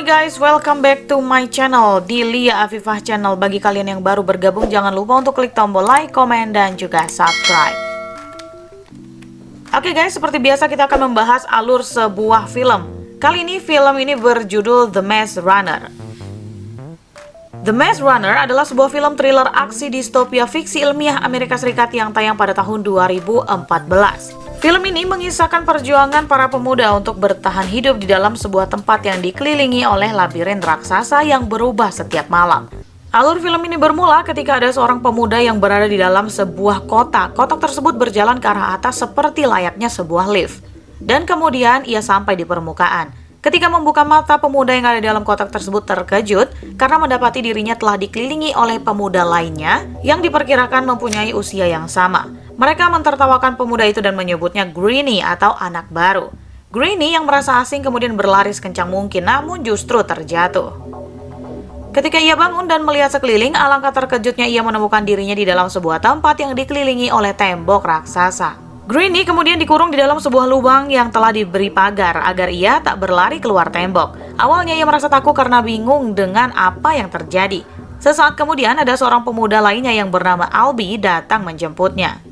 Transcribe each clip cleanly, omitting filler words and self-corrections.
guys, welcome back to my channel di Lia Afifah Channel. Bagi kalian yang baru bergabung, jangan lupa untuk klik tombol like, komen, dan juga subscribe. Oke guys, seperti biasa kita akan membahas alur sebuah film. Kali ini film ini berjudul The Maze Runner. The Maze Runner adalah sebuah film thriller aksi distopia fiksi ilmiah Amerika Serikat yang tayang pada tahun 2014. Film ini mengisahkan perjuangan para pemuda untuk bertahan hidup di dalam sebuah tempat yang dikelilingi oleh labirin raksasa yang berubah setiap malam. Alur film ini bermula ketika ada seorang pemuda yang berada di dalam sebuah kotak. Kotak tersebut berjalan ke arah atas seperti layaknya sebuah lift. Dan kemudian ia sampai di permukaan. Ketika membuka mata, pemuda yang ada di dalam kotak tersebut terkejut karena mendapati dirinya telah dikelilingi oleh pemuda lainnya yang diperkirakan mempunyai usia yang sama. Mereka mentertawakan pemuda itu dan menyebutnya Greenie atau anak baru. Greenie yang merasa asing kemudian berlari sekencang mungkin, namun justru terjatuh. Ketika ia bangun dan melihat sekeliling, alangkah terkejutnya ia menemukan dirinya di dalam sebuah tempat yang dikelilingi oleh tembok raksasa. Greenie kemudian dikurung di dalam sebuah lubang yang telah diberi pagar agar ia tak berlari keluar tembok. Awalnya ia merasa takut karena bingung dengan apa yang terjadi. Sesaat kemudian ada seorang pemuda lainnya yang bernama Albie datang menjemputnya.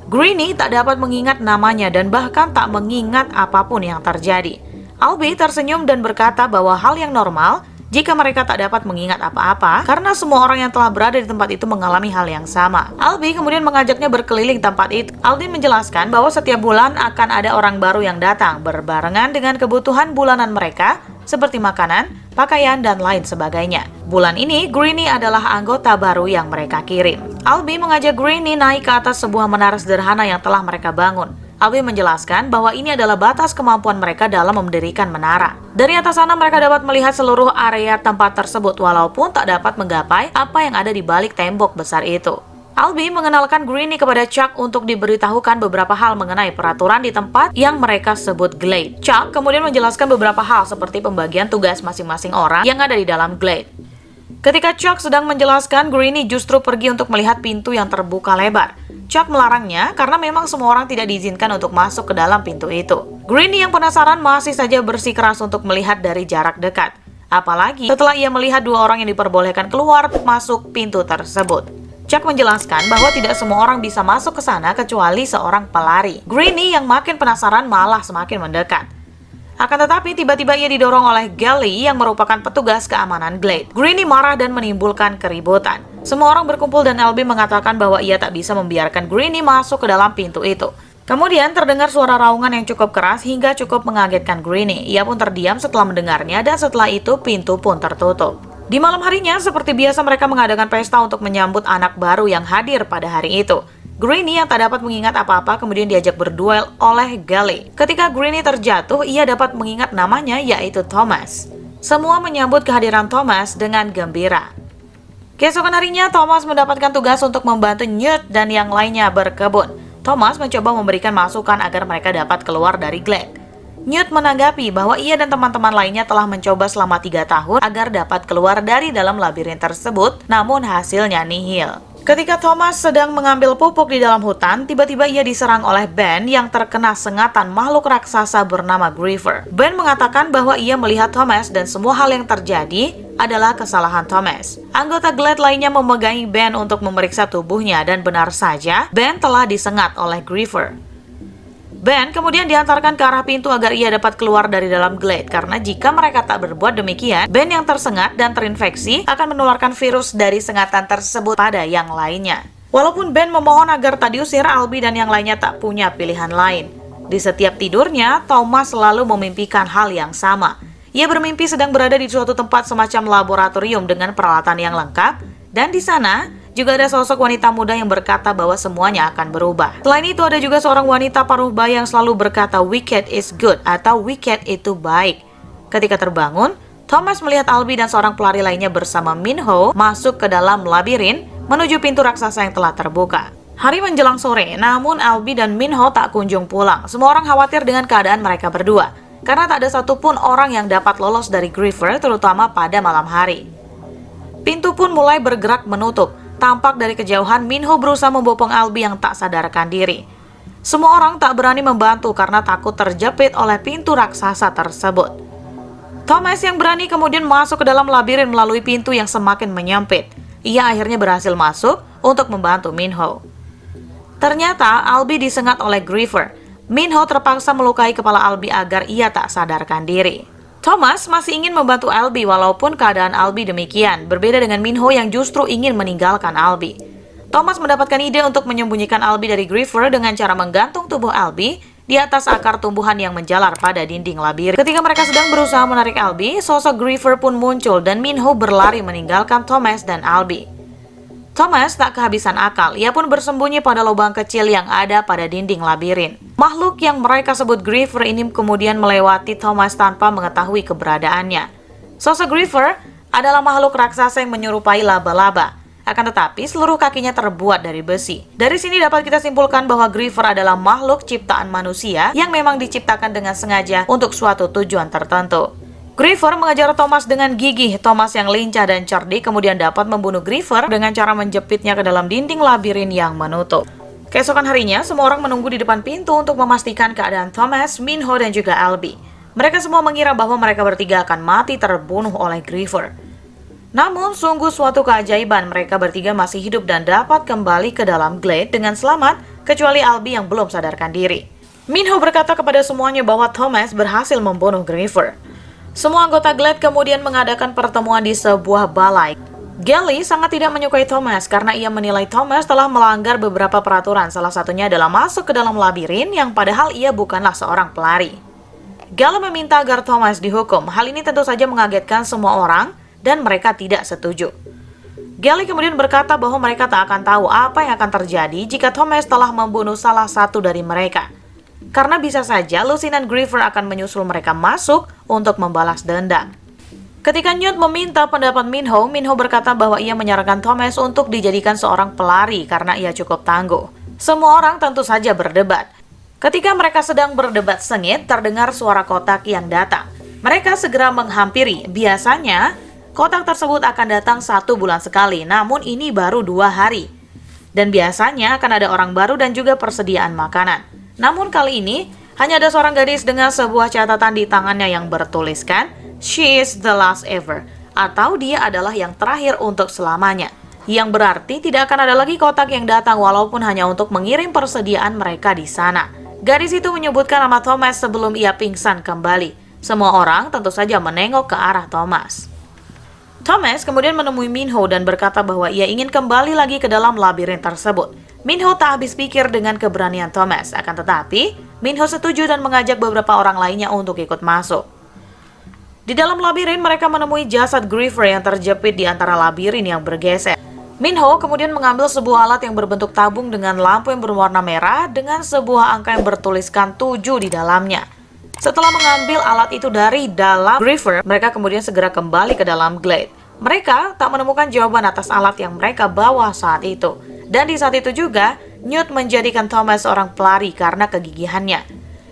Greenie tak dapat mengingat namanya dan bahkan tak mengingat apapun yang terjadi. Albie tersenyum dan berkata bahwa hal yang normal jika mereka tak dapat mengingat apa-apa karena semua orang yang telah berada di tempat itu mengalami hal yang sama. Albie kemudian mengajaknya berkeliling tempat itu. Albie menjelaskan bahwa setiap bulan akan ada orang baru yang datang berbarengan dengan kebutuhan bulanan mereka seperti makanan, pakaian, dan lain sebagainya. Bulan ini, Greenie adalah anggota baru yang mereka kirim. Albie mengajak Greenie naik ke atas sebuah menara sederhana yang telah mereka bangun. Albie menjelaskan bahwa ini adalah batas kemampuan mereka dalam mendirikan menara. Dari atas sana mereka dapat melihat seluruh area tempat tersebut walaupun tak dapat menggapai apa yang ada di balik tembok besar itu. Albie mengenalkan Greenie kepada Chuck untuk diberitahukan beberapa hal mengenai peraturan di tempat yang mereka sebut Glade. Chuck kemudian menjelaskan beberapa hal seperti pembagian tugas masing-masing orang yang ada di dalam Glade. Ketika Chuck sedang menjelaskan, Greenie justru pergi untuk melihat pintu yang terbuka lebar. Chuck melarangnya karena memang semua orang tidak diizinkan untuk masuk ke dalam pintu itu. Greenie yang penasaran masih saja bersikeras untuk melihat dari jarak dekat. Apalagi setelah ia melihat dua orang yang diperbolehkan keluar masuk pintu tersebut. Chuck menjelaskan bahwa tidak semua orang bisa masuk ke sana kecuali seorang pelari. Greenie yang makin penasaran malah semakin mendekat. Akan tetapi tiba-tiba ia didorong oleh Gally yang merupakan petugas keamanan Glade. Greenie marah dan menimbulkan keributan. Semua orang berkumpul dan Albie mengatakan bahwa ia tak bisa membiarkan Greenie masuk ke dalam pintu itu. Kemudian terdengar suara raungan yang cukup keras hingga cukup mengagetkan Greenie. Ia pun terdiam setelah mendengarnya dan setelah itu pintu pun tertutup. Di malam harinya, seperti biasa mereka mengadakan pesta untuk menyambut anak baru yang hadir pada hari itu. Greenie yang tak dapat mengingat apa-apa kemudian diajak berduel oleh Gally. Ketika Greenie terjatuh, ia dapat mengingat namanya yaitu Thomas. Semua menyambut kehadiran Thomas dengan gembira. Keesokan harinya, Thomas mendapatkan tugas untuk membantu Newt dan yang lainnya berkebun. Thomas mencoba memberikan masukan agar mereka dapat keluar dari Glade. Newt menanggapi bahwa ia dan teman-teman lainnya telah mencoba selama 3 tahun agar dapat keluar dari dalam labirin tersebut, namun hasilnya nihil. Ketika Thomas sedang mengambil pupuk di dalam hutan, tiba-tiba ia diserang oleh Ben yang terkena sengatan makhluk raksasa bernama Griefer. Ben mengatakan bahwa ia melihat Thomas dan semua hal yang terjadi adalah kesalahan Thomas. Anggota Glade lainnya memegangi Ben untuk memeriksa tubuhnya dan benar saja Ben telah disengat oleh Griefer. Ben kemudian diantarkan ke arah pintu agar ia dapat keluar dari dalam Glade karena jika mereka tak berbuat demikian, Ben yang tersengat dan terinfeksi akan menularkan virus dari sengatan tersebut pada yang lainnya. Walaupun Ben memohon agar tak diusir, Albie dan yang lainnya tak punya pilihan lain. Di setiap tidurnya, Thomas selalu memimpikan hal yang sama. Ia bermimpi sedang berada di suatu tempat semacam laboratorium dengan peralatan yang lengkap, dan di sana juga ada sosok wanita muda yang berkata bahwa semuanya akan berubah. Selain itu ada juga seorang wanita paruh baya yang selalu berkata wicked is good atau wicked itu baik. Ketika terbangun, Thomas melihat Albie dan seorang pelari lainnya bersama Minho masuk ke dalam labirin menuju pintu raksasa yang telah terbuka. Hari menjelang sore, namun Albie dan Minho tak kunjung pulang. Semua orang khawatir dengan keadaan mereka berdua karena tak ada satupun orang yang dapat lolos dari Griefer, terutama pada malam hari. Pintu pun mulai bergerak menutup. Tampak dari kejauhan, Minho berusaha membopong Albie yang tak sadarkan diri. Semua orang tak berani membantu karena takut terjepit oleh pintu raksasa tersebut. Thomas yang berani kemudian masuk ke dalam labirin melalui pintu yang semakin menyempit. Ia akhirnya berhasil masuk untuk membantu Minho. Ternyata Albie disengat oleh Griever. Minho terpaksa melukai kepala Albie agar ia tak sadarkan diri. Thomas masih ingin membantu Albie walaupun keadaan Albie demikian, berbeda dengan Minho yang justru ingin meninggalkan Albie. Thomas mendapatkan ide untuk menyembunyikan Albie dari Griever dengan cara menggantung tubuh Albie di atas akar tumbuhan yang menjalar pada dinding labirin. Ketika mereka sedang berusaha menarik Albie, sosok Griever pun muncul dan Minho berlari meninggalkan Thomas dan Albie. Thomas tak kehabisan akal, ia pun bersembunyi pada lubang kecil yang ada pada dinding labirin. Makhluk yang mereka sebut Griever ini kemudian melewati Thomas tanpa mengetahui keberadaannya. Sosok Griever adalah makhluk raksasa yang menyerupai laba-laba. Akan tetapi seluruh kakinya terbuat dari besi. Dari sini dapat kita simpulkan bahwa Griever adalah makhluk ciptaan manusia yang memang diciptakan dengan sengaja untuk suatu tujuan tertentu. Griever mengejar Thomas dengan gigih. Thomas yang lincah dan cerdik kemudian dapat membunuh Griever dengan cara menjepitnya ke dalam dinding labirin yang menutup. Keesokan harinya, semua orang menunggu di depan pintu untuk memastikan keadaan Thomas, Minho, dan juga Albie. Mereka semua mengira bahwa mereka bertiga akan mati terbunuh oleh Griever. Namun, sungguh suatu keajaiban, mereka bertiga masih hidup dan dapat kembali ke dalam glade dengan selamat, kecuali Albie yang belum sadarkan diri. Minho berkata kepada semuanya bahwa Thomas berhasil membunuh Griever. Semua anggota glade kemudian mengadakan pertemuan di sebuah balai. Gally sangat tidak menyukai Thomas karena ia menilai Thomas telah melanggar beberapa peraturan, salah satunya adalah masuk ke dalam labirin yang padahal ia bukanlah seorang pelari. Gally meminta agar Thomas dihukum. Hal ini tentu saja mengagetkan semua orang dan mereka tidak setuju. Gally kemudian berkata bahwa mereka tak akan tahu apa yang akan terjadi jika Thomas telah membunuh salah satu dari mereka. Karena bisa saja Lucy dan Griever akan menyusul mereka masuk untuk membalas dendam. Ketika Newt meminta pendapat Minho, Minho berkata bahwa ia menyarankan Thomas untuk dijadikan seorang pelari karena ia cukup tangguh. Semua orang tentu saja berdebat. Ketika mereka sedang berdebat sengit, terdengar suara kotak yang datang. Mereka segera menghampiri. Biasanya, kotak tersebut akan datang 1 bulan sekali, namun ini baru 2 hari. Dan biasanya akan ada orang baru dan juga persediaan makanan. Namun kali ini, hanya ada seorang gadis dengan sebuah catatan di tangannya yang bertuliskan, "She is the last ever," atau dia adalah yang terakhir untuk selamanya. Yang berarti tidak akan ada lagi kotak yang datang walaupun hanya untuk mengirim persediaan mereka di sana. Gadis itu menyebutkan nama Thomas sebelum ia pingsan kembali. Semua orang tentu saja menengok ke arah Thomas. Thomas kemudian menemui Minho dan berkata bahwa ia ingin kembali lagi ke dalam labirin tersebut. Minho tak habis pikir dengan keberanian Thomas, akan tetapi Minho setuju dan mengajak beberapa orang lainnya untuk ikut masuk. Di dalam labirin mereka menemui jasad Griever yang terjepit di antara labirin yang bergeser. Minho kemudian mengambil sebuah alat yang berbentuk tabung dengan lampu yang berwarna merah dengan sebuah angka yang bertuliskan 7 di dalamnya. Setelah mengambil alat itu dari dalam Griever, mereka kemudian segera kembali ke dalam glade. Mereka tak menemukan jawaban atas alat yang mereka bawa saat itu. Dan di saat itu juga, Newt menjadikan Thomas seorang pelari karena kegigihannya.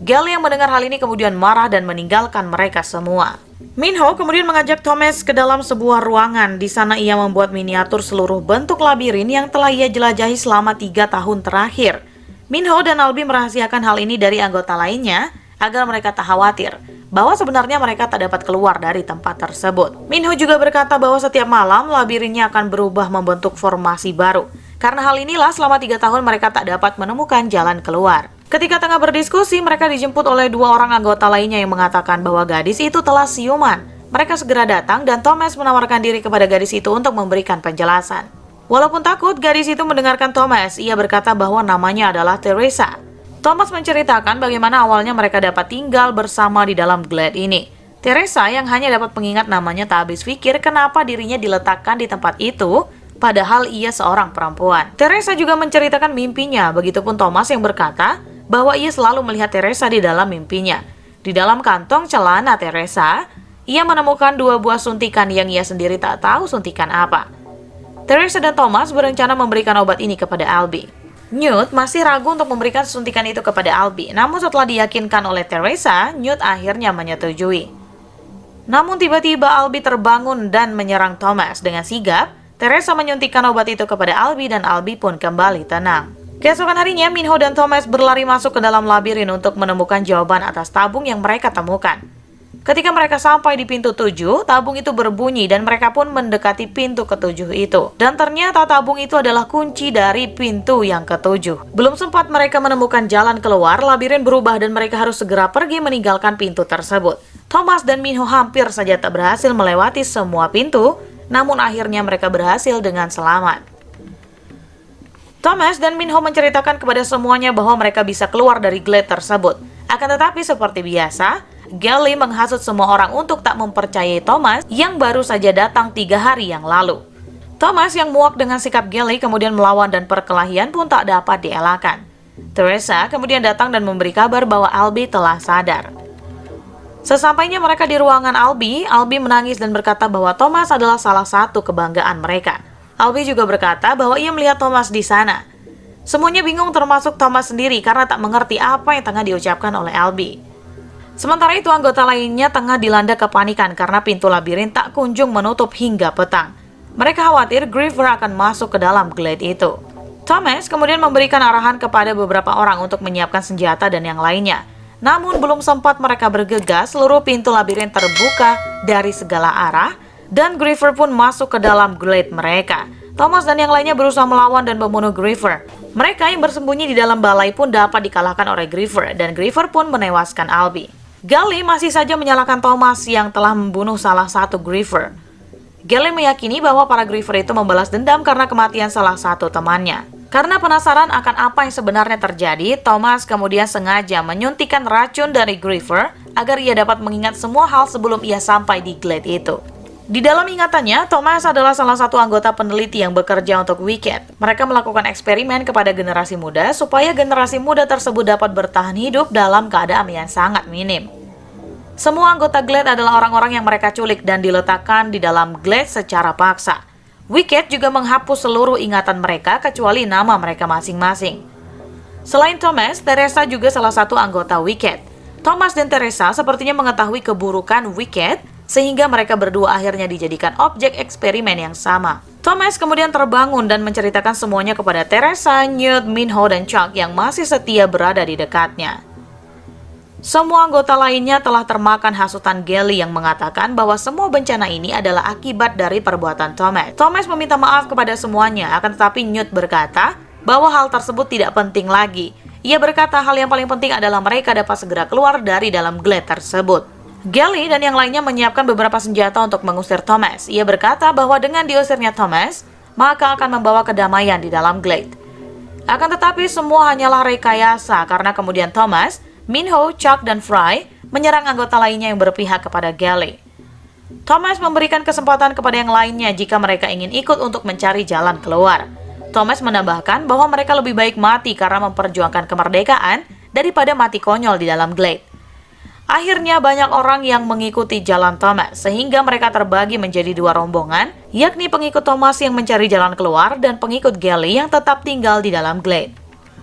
Gally yang mendengar hal ini kemudian marah dan meninggalkan mereka semua. Minho kemudian mengajak Thomas ke dalam sebuah ruangan. Di sana ia membuat miniatur seluruh bentuk labirin yang telah ia jelajahi selama 3 tahun terakhir. Minho dan Albie merahasiakan hal ini dari anggota lainnya agar mereka tak khawatir bahwa sebenarnya mereka tak dapat keluar dari tempat tersebut. Minho juga berkata bahwa setiap malam labirinnya akan berubah membentuk formasi baru. Karena hal inilah selama 3 tahun mereka tak dapat menemukan jalan keluar. Ketika tengah berdiskusi, mereka dijemput oleh 2 orang anggota lainnya yang mengatakan bahwa gadis itu telah siuman. Mereka segera datang dan Thomas menawarkan diri kepada gadis itu untuk memberikan penjelasan. Walaupun takut, gadis itu mendengarkan Thomas. Ia berkata bahwa namanya adalah Teresa. Thomas menceritakan bagaimana awalnya mereka dapat tinggal bersama di dalam glade ini. Teresa yang hanya dapat mengingat namanya tak habis pikir kenapa dirinya diletakkan di tempat itu, padahal ia seorang perempuan. Teresa juga menceritakan mimpinya, begitupun Thomas yang berkata bahwa ia selalu melihat Teresa di dalam mimpinya. Di dalam kantong celana Teresa, ia menemukan 2 buah suntikan yang ia sendiri tak tahu suntikan apa. Teresa dan Thomas berencana memberikan obat ini kepada Albie. Newt masih ragu untuk memberikan suntikan itu kepada Albie, namun setelah diyakinkan oleh Teresa, Newt akhirnya menyetujui. Namun tiba-tiba Albie terbangun dan menyerang Thomas dengan sigap. Teresa menyuntikkan obat itu kepada Albie dan Albie pun kembali tenang. Keesokan harinya, Minho dan Thomas berlari masuk ke dalam labirin untuk menemukan jawaban atas tabung yang mereka temukan. Ketika mereka sampai di pintu 7, tabung itu berbunyi dan mereka pun mendekati pintu ke-7 itu. Dan ternyata tabung itu adalah kunci dari pintu yang ke-7. Belum sempat mereka menemukan jalan keluar, labirin berubah dan mereka harus segera pergi meninggalkan pintu tersebut. Thomas dan Minho hampir saja tak berhasil melewati semua pintu, namun akhirnya mereka berhasil dengan selamat. Thomas dan Minho menceritakan kepada semuanya bahwa mereka bisa keluar dari glade tersebut. Akan tetapi seperti biasa, Gally menghasut semua orang untuk tak mempercayai Thomas yang baru saja datang 3 hari yang lalu. Thomas yang muak dengan sikap Gally kemudian melawan dan perkelahian pun tak dapat dielakkan. Teresa kemudian datang dan memberi kabar bahwa Albie telah sadar. Sesampainya mereka di ruangan Albie menangis dan berkata bahwa Thomas adalah salah satu kebanggaan mereka. Albie juga berkata bahwa ia melihat Thomas di sana. Semuanya bingung termasuk Thomas sendiri karena tak mengerti apa yang tengah diucapkan oleh Albie. Sementara itu anggota lainnya tengah dilanda kepanikan karena pintu labirin tak kunjung menutup hingga petang. Mereka khawatir Griever akan masuk ke dalam glade itu. Thomas kemudian memberikan arahan kepada beberapa orang untuk menyiapkan senjata dan yang lainnya. Namun belum sempat mereka bergegas, seluruh pintu labirin terbuka dari segala arah dan Griever pun masuk ke dalam glade mereka. Thomas dan yang lainnya berusaha melawan dan membunuh Griever. Mereka yang bersembunyi di dalam balai pun dapat dikalahkan oleh Griever dan Griever pun menewaskan Albie. Gally masih saja menyalahkan Thomas yang telah membunuh salah satu Griever. Gally meyakini bahwa para Griever itu membalas dendam karena kematian salah satu temannya. Karena penasaran akan apa yang sebenarnya terjadi, Thomas kemudian sengaja menyuntikkan racun dari Griever agar ia dapat mengingat semua hal sebelum ia sampai di glade itu. Di dalam ingatannya, Thomas adalah salah satu anggota peneliti yang bekerja untuk Wicked. Mereka melakukan eksperimen kepada generasi muda supaya generasi muda tersebut dapat bertahan hidup dalam keadaan yang sangat minim. Semua anggota Glade adalah orang-orang yang mereka culik dan diletakkan di dalam Glade secara paksa. Wicked juga menghapus seluruh ingatan mereka kecuali nama mereka masing-masing. Selain Thomas, Teresa juga salah satu anggota Wicked. Thomas dan Teresa sepertinya mengetahui keburukan Wicked sehingga mereka berdua akhirnya dijadikan objek eksperimen yang sama. Thomas kemudian terbangun dan menceritakan semuanya kepada Teresa, Newt, Minho, dan Chuck yang masih setia berada di dekatnya. Semua anggota lainnya telah termakan hasutan Gally yang mengatakan bahwa semua bencana ini adalah akibat dari perbuatan Thomas. Thomas meminta maaf kepada semuanya, akan tetapi Newt berkata bahwa hal tersebut tidak penting lagi. Ia berkata hal yang paling penting adalah mereka dapat segera keluar dari dalam glade tersebut. Gally dan yang lainnya menyiapkan beberapa senjata untuk mengusir Thomas. Ia berkata bahwa dengan diusirnya Thomas, maka akan membawa kedamaian di dalam glade. Akan tetapi semua hanyalah rekayasa karena kemudian Thomas, Minho, Chuck, dan Fry menyerang anggota lainnya yang berpihak kepada Gally. Thomas memberikan kesempatan kepada yang lainnya jika mereka ingin ikut untuk mencari jalan keluar. Thomas menambahkan bahwa mereka lebih baik mati karena memperjuangkan kemerdekaan daripada mati konyol di dalam glade. Akhirnya banyak orang yang mengikuti jalan Thomas, sehingga mereka terbagi menjadi dua rombongan, yakni pengikut Thomas yang mencari jalan keluar dan pengikut Gally yang tetap tinggal di dalam glade.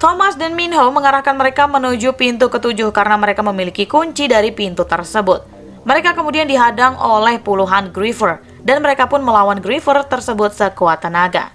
Thomas dan Minho mengarahkan mereka menuju pintu ke-7 karena mereka memiliki kunci dari pintu tersebut. Mereka kemudian dihadang oleh puluhan Griever, dan mereka pun melawan Griever tersebut sekuat tenaga.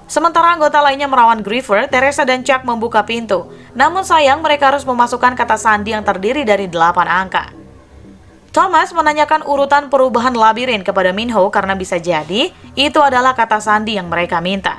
Sementara anggota lainnya melawan Griever, Teresa dan Chuck membuka pintu. Namun sayang mereka harus memasukkan kata sandi yang terdiri dari 8 angka. Thomas menanyakan urutan perubahan labirin kepada Minho karena bisa jadi itu adalah kata sandi yang mereka minta.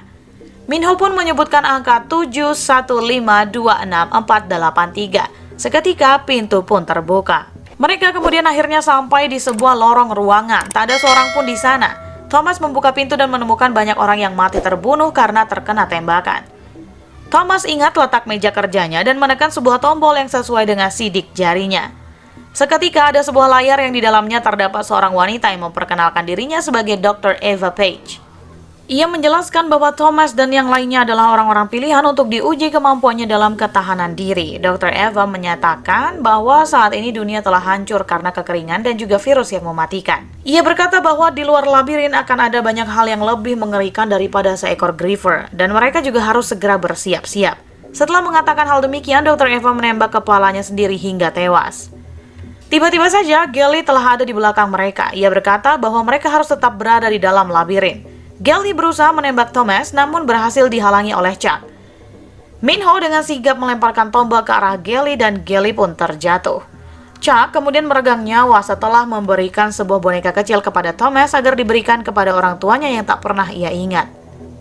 Minho pun menyebutkan angka 715264883. Seketika pintu pun terbuka. Mereka kemudian akhirnya sampai di sebuah lorong ruangan. Tak ada seorang pun di sana. Thomas membuka pintu dan menemukan banyak orang yang mati terbunuh karena terkena tembakan. Thomas ingat letak meja kerjanya dan menekan sebuah tombol yang sesuai dengan sidik jarinya. Seketika ada sebuah layar yang di dalamnya terdapat seorang wanita yang memperkenalkan dirinya sebagai Dr. Eva Page. Ia menjelaskan bahwa Thomas dan yang lainnya adalah orang-orang pilihan untuk diuji kemampuannya dalam ketahanan diri. Dr. Eva menyatakan bahwa saat ini dunia telah hancur karena kekeringan dan juga virus yang mematikan. Ia berkata bahwa di luar labirin akan ada banyak hal yang lebih mengerikan daripada seekor Griever, dan mereka juga harus segera bersiap-siap. Setelah mengatakan hal demikian, Dr. Eva menembak kepalanya sendiri hingga tewas. Tiba-tiba saja, Gally telah ada di belakang mereka. Ia berkata bahwa mereka harus tetap berada di dalam labirin. Gally berusaha menembak Thomas namun berhasil dihalangi oleh Chuck. Minho dengan sigap melemparkan tombak ke arah Gally dan Gally pun terjatuh. Chuck kemudian meregang nyawa setelah memberikan sebuah boneka kecil kepada Thomas agar diberikan kepada orang tuanya yang tak pernah ia ingat.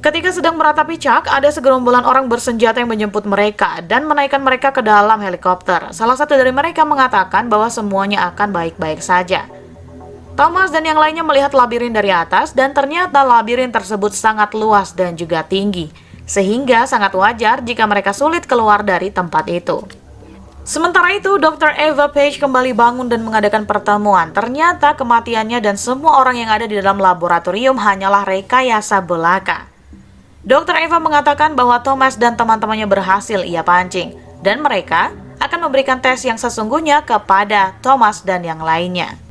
Ketika sedang meratapi Chuck, ada segerombolan orang bersenjata yang menjemput mereka dan menaikkan mereka ke dalam helikopter. Salah satu dari mereka mengatakan bahwa semuanya akan baik-baik saja. Thomas dan yang lainnya melihat labirin dari atas dan ternyata labirin tersebut sangat luas dan juga tinggi, sehingga sangat wajar jika mereka sulit keluar dari tempat itu. Sementara itu, Dr. Eva Page kembali bangun dan mengadakan pertemuan. Ternyata kematiannya dan semua orang yang ada di dalam laboratorium hanyalah rekayasa belaka. Dr. Eva mengatakan bahwa Thomas dan teman-temannya berhasil ia pancing, dan mereka akan memberikan tes yang sesungguhnya kepada Thomas dan yang lainnya.